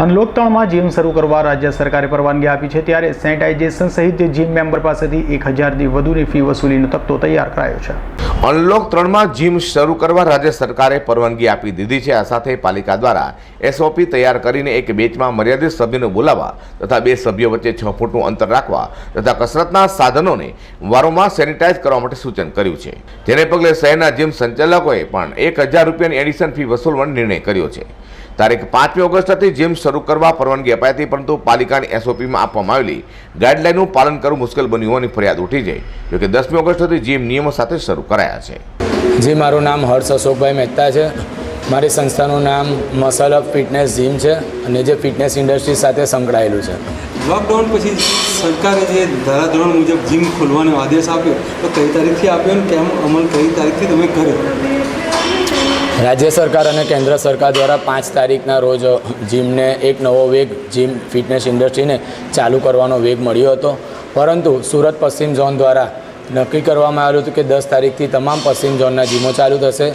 Unlock 3માં gym શરૂ કરવા રાજ્ય સરકારે પરવાનગી આપી છે, ત્યારે સેનિટાઇઝેશન સહિત જીમ મેમ્બર પાસેથી 1000થી વધુની ફી વસૂલીનો તકતો તૈયાર કરાયો છે। અનલોક 3માં જીમ શરૂ કરવા રાજ્ય સરકારે પરવાનગી આપી દીધી છે। આ સાથે પાલિકા દ્વારા એસઓપી તૈયાર કરીને એક બેચમાં મર્યાદિત સભ્યોને બોલાવવા તથા બે સભ્યો વચ્ચે 6 ફૂટનું અંતર રાખવા તથા કસરતના સાધનોને વારંવાર સેનિટાઇઝ કરવા માટે સૂચન કર્યું છે, જેને પગલે શહેરના જીમ સંચાલકોએ પણ 1000 રૂપિયાની એડિશન ફી વસૂલવાનો નિર્ણય કર્યો છે। તારીખ 5મી ઓગસ્ટથી જીમ શરૂ કરવા પરવાનગી અપાઈ હતી, પરંતુ પાલિકાની એસઓપીમાં આપવામાં આવેલી ગાઈડલાઈનનું પાલન કરવું મુશ્કેલ બન્યું હોવાની ફરિયાદ ઉઠી છે, જોકે 10મી ઓગસ્ટથી જીમ નિયમો સાથે શરૂ કરાયા છે। જી, મારું નામ હર્ષ અશોકભાઈ મહેતા છે। મારી સંસ્થાનું નામ મસલ અપ ફિટનેસ જીમ છે અને જે ફિટનેસ ઇન્ડસ્ટ્રી સાથે સંકળાયેલું છે। લોકડાઉન પછી સરકારે જે ધારાધોરણ મુજબ જીમ ખોલવાનો આદેશ આપ્યો, તો કઈ તારીખથી આપ્યો અને કેમ અમલ કઈ તારીખથી તમે કર્યો? રાજ્ય સરકાર અને કેન્દ્ર સરકાર દ્વારા 5 તારીખના રોજ જીમને એક નવો વેગ જીમ ફિટનેસ ઇન્ડસ્ટ્રીને ચાલુ કરવાનો વેગ મળ્યો હતો, પરંતુ સુરત પશ્ચિમ ઝોન દ્વારા નક્કી કરવામાં આવ્યું હતું કે 10 તારીખથી તમામ પશ્ચિમ ઝોનના જીમો ચાલુ થશે।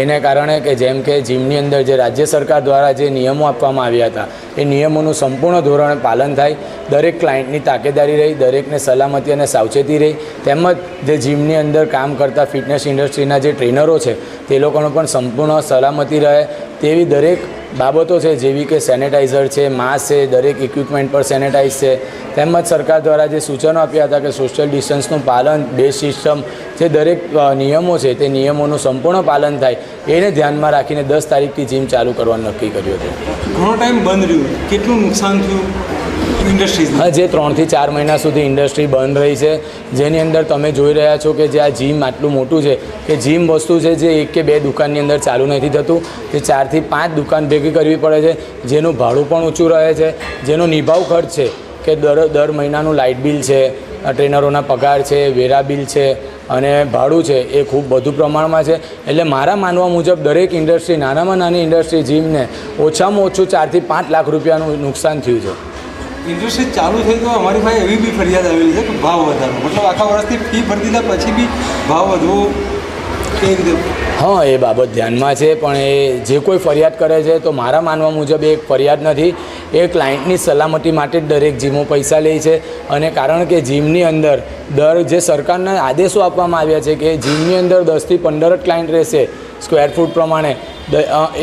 એને કારણે કે જેમ કે જીમની અંદર જે રાજ્ય સરકાર દ્વારા જે નિયમો આપવામાં આવ્યા હતા એ નિયમોનું સંપૂર્ણ ધોરણે પાલન થાય, દરેક ક્લાયન્ટની તાકેદારી રહી, દરેકને સલામતી અને સાવચેતી રહી, તેમજ જે જીમની અંદર કામ કરતા ફિટનેસ ઇન્ડસ્ટ્રીના જે ટ્રેનરો છે તે લોકોનો પણ સંપૂર્ણ સલામતી રહે તેવી દરેક બાબતો છે, જેવી કે સેનેટાઈઝર છે, માસ્ક છે, દરેક ઇક્વિપમેન્ટ પર સેનેટાઈઝ છે, તેમજ સરકાર દ્વારા જે સૂચનો આપ્યા હતા કે સોશિયલ ડિસ્ટન્સનું પાલન, બેઝ સિસ્ટમ, જે દરેક નિયમો છે તે નિયમોનું સંપૂર્ણ પાલન થાય એને ધ્યાનમાં રાખીને 10 તારીખથી જીમ ચાલુ કરવાનું નક્કી કર્યું હતું। ઘણો ટાઈમ બંધ રહ્યું, કેટલું નુકસાન થયું ઇન્ડસ્ટ્રી? હા, જે 3 થી 4 મહિના સુધી ઇન્ડસ્ટ્રી બંધ રહી છે, જેની અંદર તમે જોઈ રહ્યા છો કે જે આ જીમ આટલું મોટું છે કે જીમ વસ્તુ છે જે 1 કે 2 દુકાનની અંદર ચાલુ નથી થતું, તે 4 થી 5 દુકાન ભેગી કરવી પડે છે, જેનું ભાડું પણ ઊંચું રહે છે, જેનો નિભાવ ખર્ચ છે કે દર મહિનાનું લાઇટ બિલ છે, ટ્રેનરોના પગાર છે, વેરા બિલ છે અને ભાડું છે એ ખૂબ વધુ પ્રમાણમાં છે। એટલે મારા માનવા મુજબ દરેક ઇન્ડસ્ટ્રી, નાનામાં નાની ઇન્ડસ્ટ્રી જીમને ઓછામાં ઓછું 4 થી 5 લાખ રૂપિયાનું નુકસાન થયું છે। ઇન્ડસ્ટ્રી ચાલુ થઈ તો અમારી પાસે એવી બી ફરિયાદ આવેલી છે કે ભાવ વધારો, મતલબ આખા વર્ષથી ફી ભરી દીધા પછી બી ભાવ વધવો કઈ રીતે? હા, એ બાબત ધ્યાનમાં છે, પણ એ જે કોઈ ફરિયાદ કરે છે તો મારા માનવા મુજબ એ એક ફરિયાદ નથી, એ ક્લાયન્ટની સલામતી માટે જ દરેક જીમો પૈસા લે છે। અને કારણ કે જીમની અંદર જે સરકારના આદેશો આપવામાં આવ્યા છે કે જીમની અંદર 10 થી 15 જ ક્લાયન્ટ રહેશે સ્ક્વેર ફૂટ પ્રમાણે,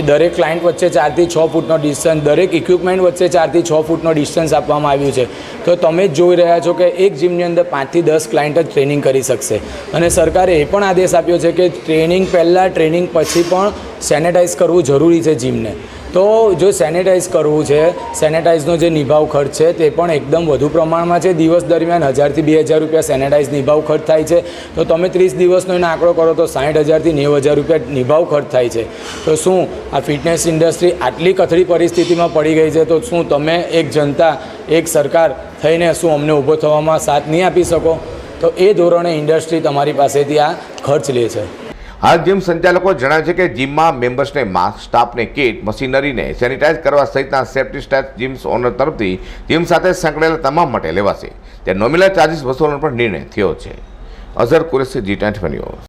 દરેક ક્લાયન્ટ વચ્ચે 4 થી 6 ફૂટનો ડિસ્ટન્સ, દરેક ઇક્વિપમેન્ટ વચ્ચે 4 થી 6 ફૂટનો ડિસ્ટન્સ આપવામાં આવ્યું છે। તો તમે જ જોઈ રહ્યા છો કે એક જીમની અંદર 5 થી 10 ક્લાયન્ટ જ ટ્રેનિંગ કરી શકશે, અને સરકારે એ પણ આદેશ આપ્યો છે કે ટ્રેનિંગ પહેલાં, ટ્રેનિંગ પછી પણ સેનેટાઈઝ કરવું જરૂરી છે જીમને। તો જો સેનેટાઈઝ કરવું છે, સેનેટાઈઝનો જે નિભાવ ખર્ચ છે તે પણ એકદમ વધુ પ્રમાણમાં છે। દિવસ દરમિયાન 1000 થી 2000 રૂપિયા સેનેટાઈઝ નિભાવ ખર્ચ થાય છે, તો તમે 30 દિવસનો એનો આંકડો કરો તો 60,000 થી 90,000 રૂપિયા નિભાવ ખર્ચ થાય છે। તો શું આ ફિટનેસ ઇન્ડસ્ટ્રી આટલી કથળી પરિસ્થિતિમાં પડી ગઈ છે, તો શું તમે એક જનતા, એક સરકાર થઈને શું અમને ઊભો થવામાં સાથ નહીં આપી શકો? તો એ ધોરણે ઇન્ડસ્ટ્રી તમારી પાસેથી આ ખર્ચ લે છે। હાલ જીમ સંચાલકો જણાવે છે કે જીમમાં મેમ્બર્સને માસ્ક, સ્ટાફને કિટ, મશીનરીને સેનિટાઈઝ કરવા સહિતના સેફ્ટી સ્ટેપ્સ જીમ્સ ઓનર તરફથી જીમ સાથે સંકળાયેલા તમામ માટે લેવાશે, ત્યારે નોમિનલ ચાર્જિસ વસૂલવાનો પણ નિર્ણય થયો છે। Azhar Qureshi, G20 news.